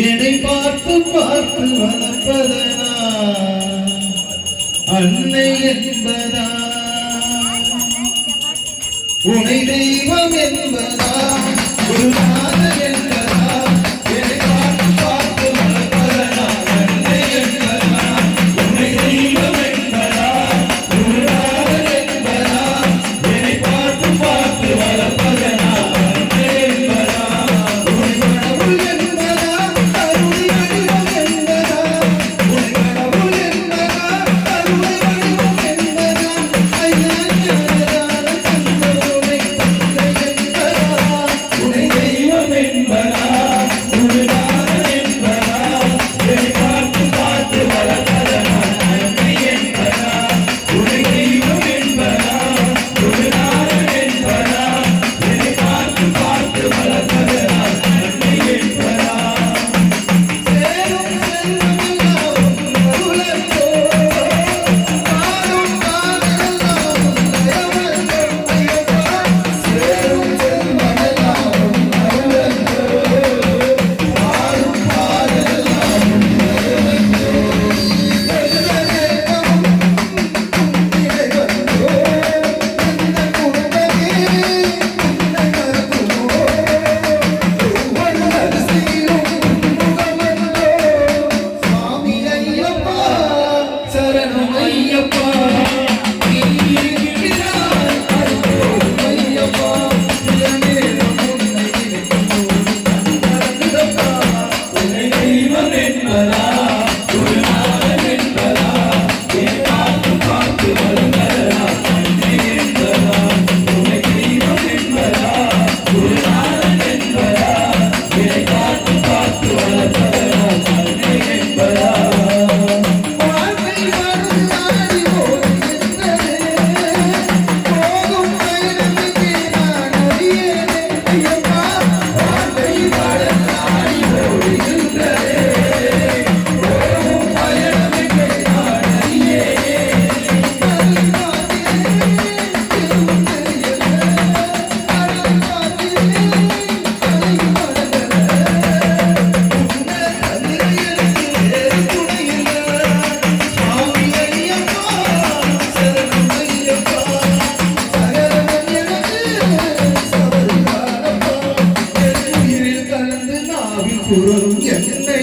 என்னை பார்த்து பார்த்து வளர்ப்பதனா அன்னை என்பதா உனை தெய்வம் என்பதா குருநாதன் என்பதா என்னை பார்த்து பார்த்து வளர்ப்பதனா அன்னை என்பதா உனை தெய்வம் என்பதா குருநாதன் என்பதா என்னை பார்த்து பார்த்து வளர்ப்பதனா அன்னை என்பதா உனை கடவுள் என்பதா அருளை வடிவம் என்பதா உனை கடவுள் என்பதா அருளை வடிவம் என்பதா ஐயா ஞானதான சந்தோனை தந்தை என்பதா உனை தெய்வம் என்பதா குருநாதன் என்பதா என்னை பார்த்து பார்த்து வளர்ப்பதனா அன்னை என்பதா உனை தெய்வம் என்பதா குருநாதன் என்பதா என்னை பார்த்து பார்த்து வளர்ப்பதனா அன்னை என்பதா சேரும் செல்வமெல்லாம் அருளன்றோ பாரும் பாடலெல்லாம் தயவன்றோ ஐயப்பா சேரும் செல்வமெல்லாம் அருளன்றோ பாரும் பாடலெல்லாம் தயவன்றோ எல்லநேரமும் கும்பிடுவன்றோ இந்த குடும்பமே உன்னை மறக்குமோ ஒவ்வொரு அரிசியிலும் முகமன்றோ சுவாமி ஐயப்பா சரணம் ஐயப்பா நீ இருக்கிறாய் அருள்வோம் ஐயப்பா இளநேரம் உன்னை நினைக்கும்போது கண் மறக்குதப்பா உன்னை தெய்வம் என்பதா குருநாதன் என்பதா என்னை பார்த்து பார்த்து வளர்ந்ததா அன்னை என்பதா உன்னை தெய்வம் என்பதா குருநாதன் என்பதா என்னை பார்த்து பார்த்து வளர்ந்ததா அன்னை என்பதா வாழ்க்கை வரும் நாடி ஓடுகின்றதே போகும் பயணமிங்கே நான் அறியேனே ஐயப்பா வாழ்க்கை வரும் நாடி ஓடுகின்றதே போகும் பயணமிங்கே நான் அறியேனே கரை பார்க்கிறேன் எதுவும் தெரியல கடல் பார்க்கிறேன் கரையும் குரலும் என்னை